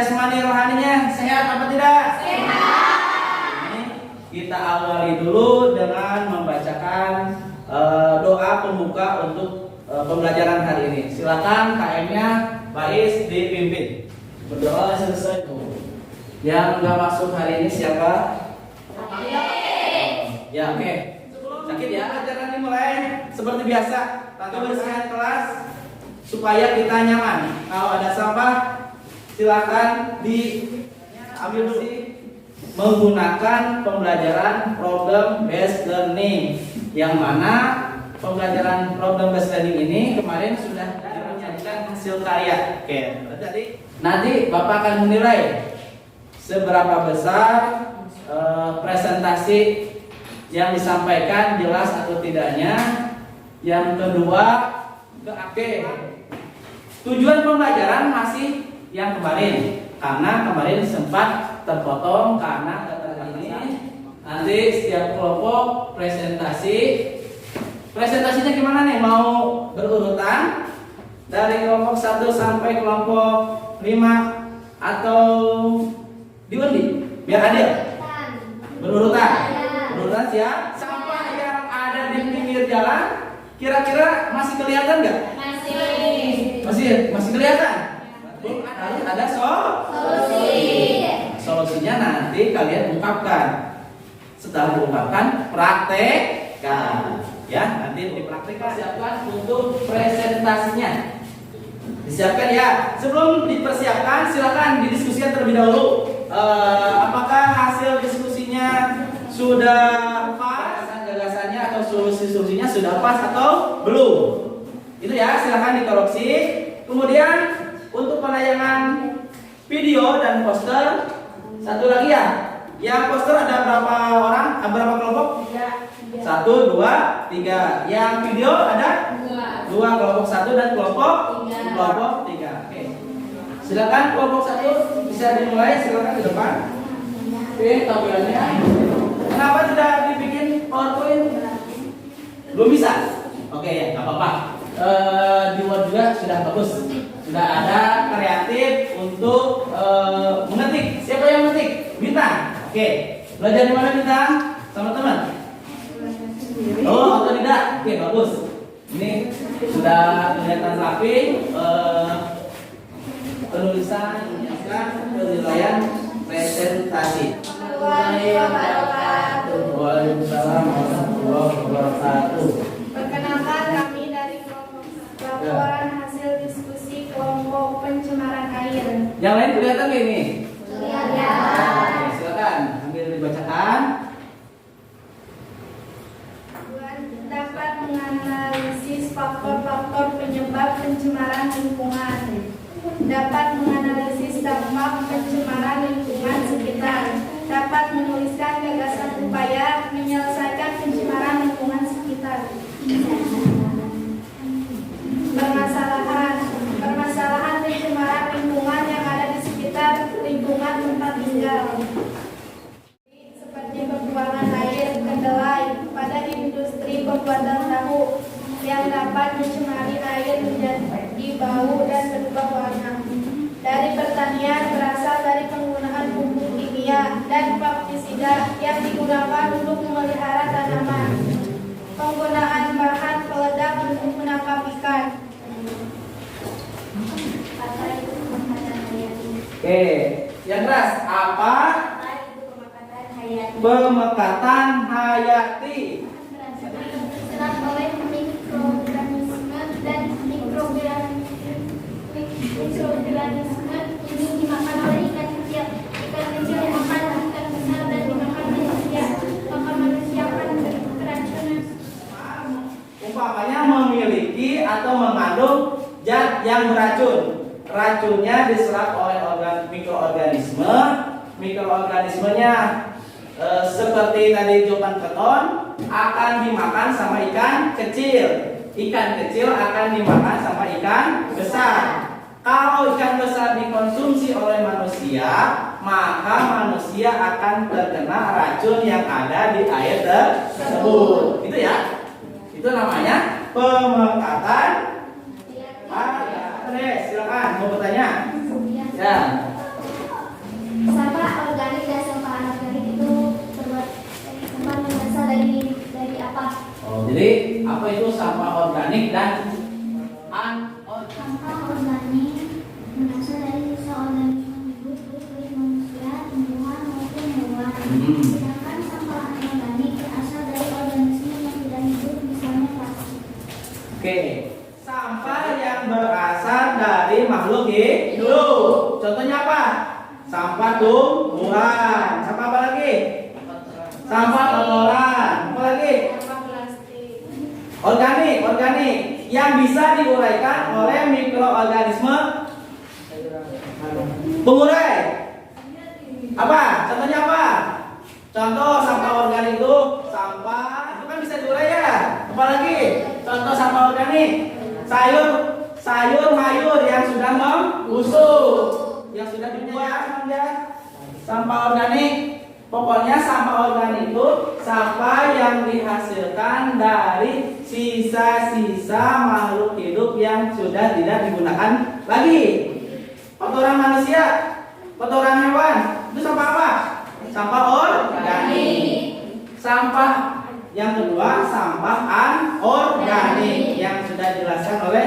jasmani rohaninya sehat apa tidak? Sehat. Ini kita awali dulu dengan membacakan doa pembuka untuk pembelajaran hari ini. Silakan KM-nya Bais dipimpin. Berdoa selesai. Yang nggak masuk hari ini siapa? Ya, oke. Sakit ya, ajaran dimulai seperti biasa. Tante bersihkan kelas supaya kita nyaman. Kalau ada sampah, silakan diambil bersih menggunakan pembelajaran problem based learning. Yang mana pembelajaran problem based learning ini kemarin sudah menyajikan hasil karya. Oke, jadi nanti Bapak akan menilai seberapa besar presentasi yang disampaikan jelas atau tidaknya. Yang kedua, tujuan pembelajaran masih yang kemarin, karena kemarin sempat terpotong karena kata ini. Nanti setiap kelompok presentasinya gimana nih? Mau berurutan dari kelompok 1 sampai kelompok 5 atau diundi biar adil? Berurutan siap. Sampah yang ada di pinggir jalan kira-kira masih kelihatan nggak? Masih kelihatan. Harus ada solusinya, nanti kalian ungkapkan. Setelah diungkapkan, praktekkan. Ya, nanti dipraktekkan. Siapkan untuk presentasinya. Disiapkan ya. Sebelum dipersiapkan, silakan didiskusikan terlebih dahulu. Apakah hasil diskusinya sudah pas, gagasannya atau solusinya sudah pas atau belum? Itu ya, silakan dikoreksi. Kemudian untuk penayangan video dan poster, satu lagi ya. Yang poster ada berapa orang? Berapa kelompok? 1, 2, 3. Yang video ada 2 kelompok 1 dan kelompok 3. Oke. Silakan kelompok 1 bisa dimulai, silakan di depan. Oke, tampilannya. Kenapa tidak dibikin PowerPoint? Belum bisa? Oke ya, nggak apa-apa. Di Word juga sudah bagus. Sudah ada kreatif untuk mengetik. Siapa yang mengetik? Bintang. Oke. Belajar di mana Bintang? Sama teman? Oh, atau tidak? Oke, bagus. Ini sudah kelihatan rapi. Penulisan, penilaian presentasi. Waalaikumsalam warahmatullahi wabarakatuh. Perkenalkan, kami dari kelompok laporan hasil diskusi kelompok pencemaran air. Yang lain kelihatan nggak ini? Kelihatan. Oke, silakan ambil dibacakan. Dapat menganalisis faktor-faktor penyebab pencemaran lingkungan. Dapat menganalisis dampak pencemaran lingkungan sekitar. Dapat menuliskan gagasan upaya menyelesaikan pencemaran lingkungan sekitar. Permasalahan pencemaran lingkungan yang ada di sekitar lingkungan tempat tinggal, seperti pembuangan air kedelai pada industri pembuatan tahu yang dapat mencemari air menjadi bau dan berubah warna. Dari pertanian berasal dari penggunaan pupuk kimia dan pestisida yang digunakan untuk memelihara tanaman. Penggunaan bahan peledak untuk menangkap ikan. Oke, yang keras apa? Pemekatan hayati. Diserang oleh mikroorganisme dan mikroorganisme ini dimakan oleh ikan kecil. Ikan kecil makan ikan besar dan dimakan manusia. Maka manusia akan keracunan. Umpamanya memiliki atau mengandung zat yang beracun. Racunnya diserap oleh mikroorganisme. Mikroorganismenya seperti tadi jawaban keton akan dimakan sama ikan kecil. Ikan kecil akan dimakan sama ikan besar. Kalau ikan besar dikonsumsi oleh manusia, maka manusia akan terkena racun yang ada di air tersebut. Itu ya. Itu namanya pemekatan hayati. Silakan mau bertanya. Ya. Oh, jadi apa itu sampah organik dan anorganik? Sampah organik berasal dari sisa organisme hidup baik manusia, tumbuhan maupun hewan. Sedangkan sampah anorganik berasal dari organisme yang tidak hidup, misalnya plastik. Oke, sampah yang berasal dari makhluk hidup. Contohnya apa? Sampah tumbuhan. Sampah apa lagi? Sampah kotoran. Apa lagi? Sampah plastik. Organik yang bisa diuraikan oleh mikroorganisme pengurai. Apa? Contohnya apa? Contoh sampah organik itu sampah itu kan bisa diurai ya. Apalagi? Contoh sampah organik sayur yang sudah membusuk, yang sudah dibuang ya. Sampah organik. Pokoknya sampah organik itu sampah yang dihasilkan dari sisa-sisa makhluk hidup yang sudah tidak digunakan lagi. Kotoran manusia, kotoran hewan, itu sampah apa? Sampah organik. Sampah yang kedua sampah anorganik yang sudah dijelaskan oleh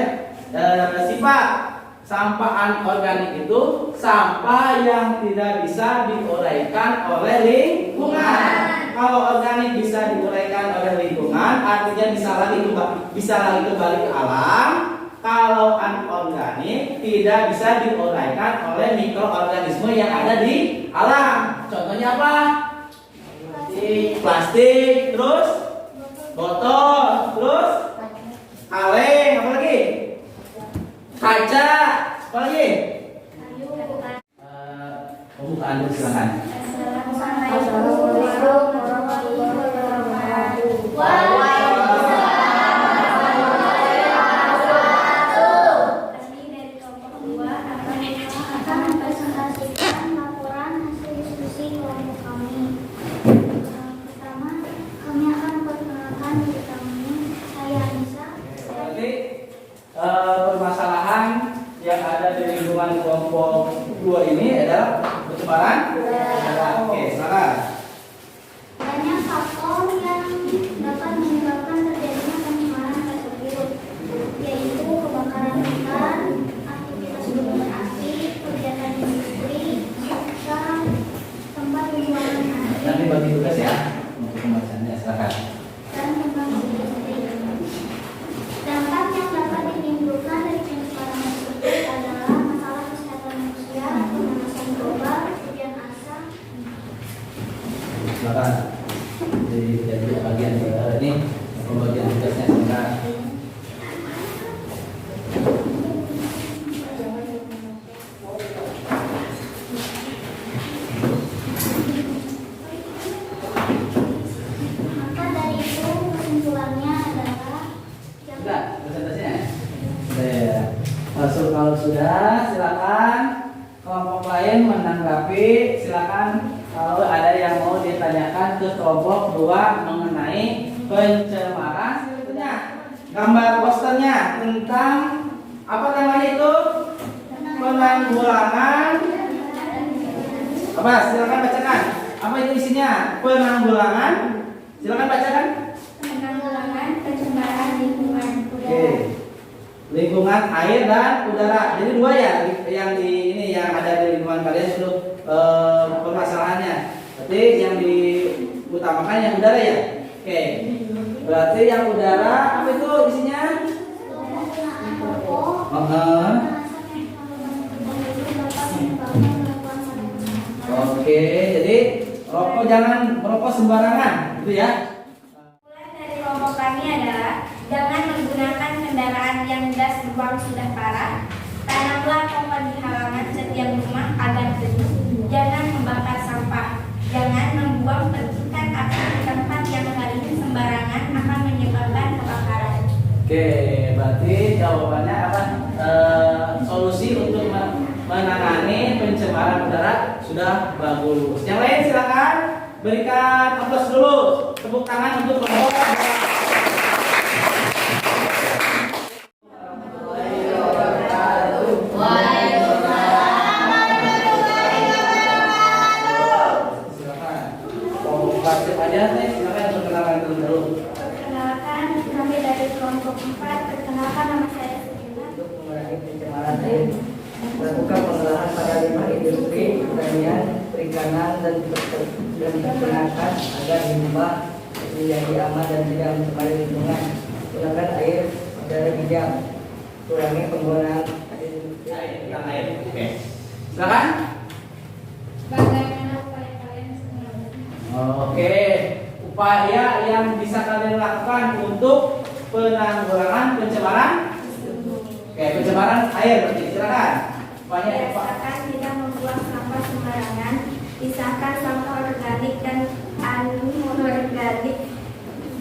sifat. Sampah anorganik itu sampah yang tidak bisa diuraikan oleh lingkungan. Kalau organik bisa diuraikan oleh lingkungan, artinya bisa lagi kembali ke alam. Kalau anorganik tidak bisa diuraikan oleh mikroorganisme yang ada di alam. Contohnya apa? Plastik, terus botol, terus kaleng, apa lagi? Kaca, apa lagi? Pembukaan dulu silakan. Assalamualaikum warahmatullahi wabarakatuh. Kami dari kelompok 2 akan mempresentasikan laporan hasil diskusi kelompok kami. Pertama, kami akan memperkenalkan diri kami. Saya Anissa. Berarti permasalahan yang ada di lingkungan kelompok 2 ini adalah pencemaran udara. Oke, silakan. Banyak faktor yang dapat menyebabkan terjadinya pencemaran tersebut, yaitu kebakaran hutan, aktivitas gunung berapi, kegiatan industri, serta tempat pembuangan air Nanti bagi tugas ya untuk pembacanya, silakan. dan tempat industri. Dampak yang dapat ditimbulkan dari pencemaran tersebut adalah masalah kesehatan manusia, pemanasan global, hujan asam. Silakan. Jadi bagian ini pembagian tugasnya silakan. Maka dari itu kesimpulannya adalah Sudah presentasinya. Ya. Kalau sudah silakan kelompok lain menanggapi. Silakan kalau ada yang mau ditanyakan ke kelompok 2 mengenai pencemaran. Selanjutnya gambar posternya tentang apa namanya itu? Penanggulangan. Apa? Silakan bacakan. Apa itu isinya? Penanggulangan. Silakan bacakan. penanggulangan pencemaran lingkungan udara. Oke. Lingkungan air dan udara. Jadi 2 ya yang di ini yang ada di lingkungan kalian itu permasalahannya. Berarti yang diutamakan yang udara ya. Oke. Berarti yang udara apa itu isinya? Penggunaan rokok, Heeh. Oke. Jadi rokok jangan merokok sembarangan, gitu ya. Kesimpulan dari kelompok kami adalah jangan menggunakan kendaraan yang gas buang sudah parah. Tanamlah pohon di halaman setiap rumah agar teduh. Jangan membakar sampah. Jangan membuang percikan api di tempat yang kering sembarangan akan menyebabkan kebakaran. Oke, berarti jawabannya apa? Solusi untuk menangani pencemaran udara sudah bagus. Yang lain silakan berikan aplaus dulu. Tepuk tangan untuk kelompok. Silakan. Kelompok pasif aja nih, silakan perkenalan dulu. Perkenalkan, air. Lakukan pengolahan pada limbah industri, pertanian, perikanan, dan peternakan agar limbah menjadi aman dan tidak mencemari lingkungan. Gunakan air udara bijak. Kurangi penggunaan air industri. Air. Oke. Silakan. Bagaimana upaya kalian sebenarnya? Oke, upaya yang bisa kalian lakukan untuk penanggulangan pencemaran. Oke, pencemaran air berarti. Silakan. Upaya apa? Biasakan tidak membuang sampah sembarangan. Pisahkan sampah organik dan anorganik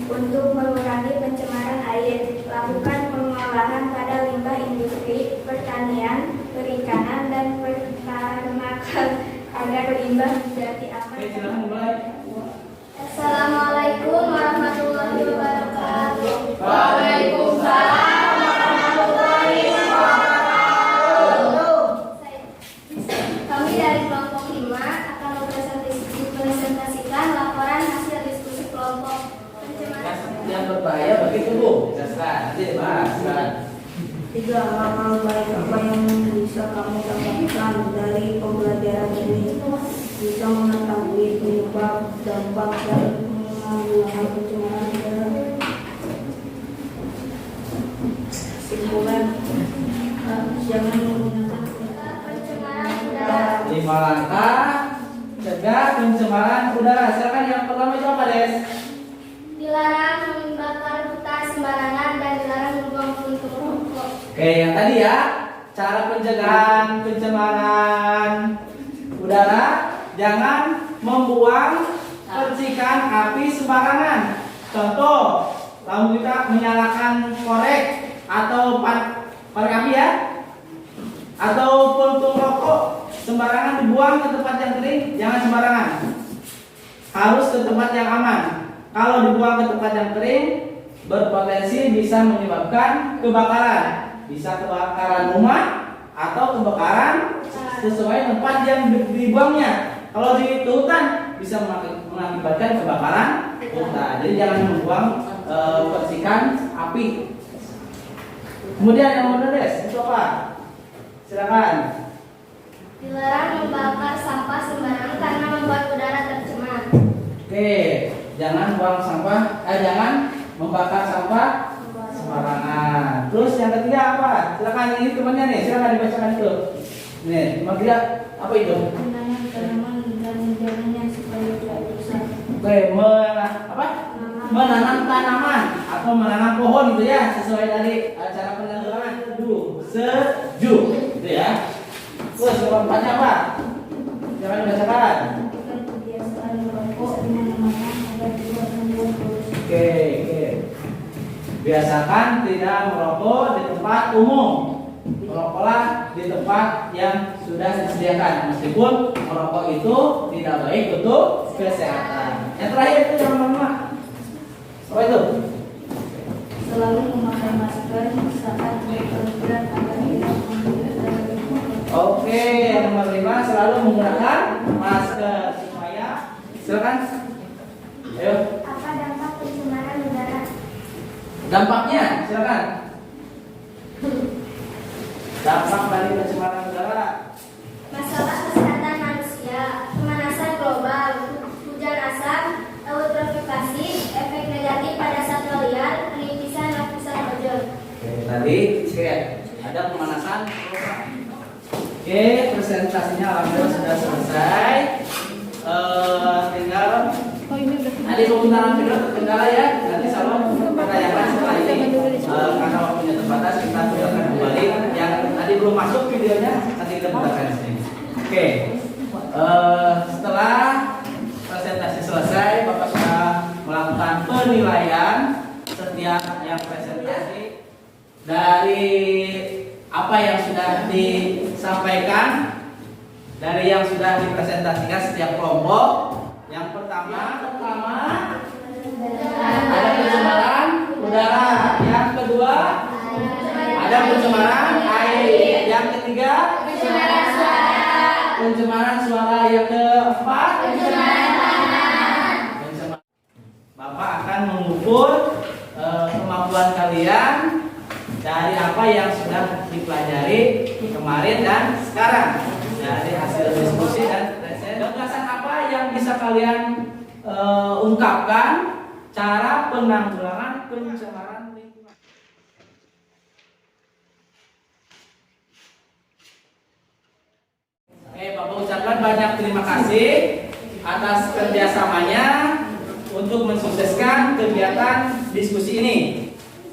untuk mengurangi pencemaran air. Lakukan pengolahan pada limbah industri, pertanian, perikanan, dan peternakan agar limbah menjadi aman. Oke, silakan mulai. Assalamualaikum warahmatullahi wabarakatuh. Waalaikumsalam warahmatullahi wabarakatuh. Kami dari kelompok 5 akan mempresentasikan laporan hasil diskusi kelompok pencemaran. Yang berbahaya bagi tubuh. Jelaskan. Nanti dibahas. Silakan. 3 hal baik apa yang bisa kamu dapatkan dari pembelajaran ini? Bisa mengetahui penyebab, dampak, dan penanggulangan pencemaran udara. Kesimpulan, jangan menggunakan Pencemaran udara. 5 langkah cegah pencemaran udara. Silakan yang pertama itu apa, Des? Dilarang membakar hutan sembarangan dan dilarang membuang puntung rokok. Oke, yang tadi ya, cara pencegahan pencemaran udara, jangan membuang percikan api sembarangan. Contoh, kalau kita menyalakan korek atau korek api ya, atau puntung rokok sembarangan dibuang ke tempat yang kering, jangan sembarangan. Harus ke tempat yang aman. Kalau dibuang ke tempat yang kering, berpotensi bisa menyebabkan kebakaran. Bisa kebakaran rumah atau kebakaran sesuai tempat yang dibuangnya. Kalau di hutan bisa mengakibatkan kebakaran hutan. Jadi jangan membuang percikan api. Kemudian yang nomor 12 itu apa? Silakan. Dilarang membakar sampah sembarangan karena membuat udara tercemar. Oke, jangan buang sampah, jangan membakar sampah sembarangan. Terus yang ketiga apa? Silakan ini temannya nih, silakan dibacakan itu. Nih, nomor 3 apa itu? Menanam tanaman dan menjaganya supaya tidak rusak. Oke, menanam tanaman atau menanam pohon gitu ya, sesuai dari cara penanggulangan. Setuju, gitu ya. Terus nomor 4-nya apa? Jangan dibacakan. Bukan kebiasaan merokok di mana-mana agar tidak membuat polusi. Oke. Biasakan tidak merokok di tempat umum. Merokoklah di tempat yang sudah disediakan. Meskipun merokok itu tidak baik untuk kesehatan. Yang terakhir itu yang nomor 5. Apa itu? Selalu memakai masker saat berpergian agar tidak membuat Oke, yang nomor 5 selalu menggunakan masker supaya. Silakan. Ayo. Apa dampak pencemaran udara? Dampaknya, silakan. Dampak dari pencemaran udara. Masalah kesehatan manusia, pemanasan global, hujan asam, eutrofikasi, efek negatif pada satwa liar, penipisan lapisan ozon. Oke, tadi ada pemanasan global. Oke, presentasinya alhamdulillah sudah selesai. Tinggal tadi penggunaan video terkendala ya. Nanti Salon menanyakan setelah ini. Karena waktunya terbatas, kita akan kembali. Yang tadi belum masuk videonya, nanti kita bukakan di sini. Oke, setelah presentasi selesai, Bapak sudah melakukan penilaian setiap yang presentasi dari apa yang sudah disampaikan, dari yang sudah dipresentasikan setiap kelompok. Yang pertama ada pencemaran udara, yang kedua ada pencemaran air, yang ketiga pencemaran suara, yang keempat pencemaran tanah. Bapak akan mengukur kemampuan kalian dari apa yang sudah dipelajari kemarin dan sekarang, dari hasil diskusi dan presentasi. Gagasan apa yang bisa kalian ungkapkan cara penanggulangan pencemaran lingkungan? Oke, Bapak ucapkan banyak terima kasih atas kerjasamanya untuk mensukseskan kegiatan diskusi ini.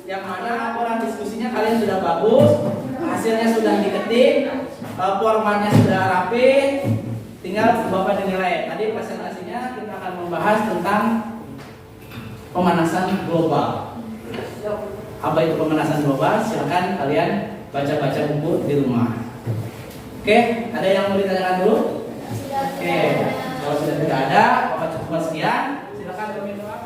Yang mana laporan diskusinya kalian sudah bagus, hasilnya sudah diketik, formatnya sudah rapi, tinggal Bapak dinilai. Tadi presentasinya kita akan membahas tentang pemanasan global. Apa itu pemanasan global? Silakan kalian baca-baca buku di rumah. Oke, ada yang mau ditanyakan dulu? Oke, kalau sudah tidak ada, Bapak cukup sekian. Silakan kami doa.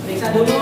Periksa dulu.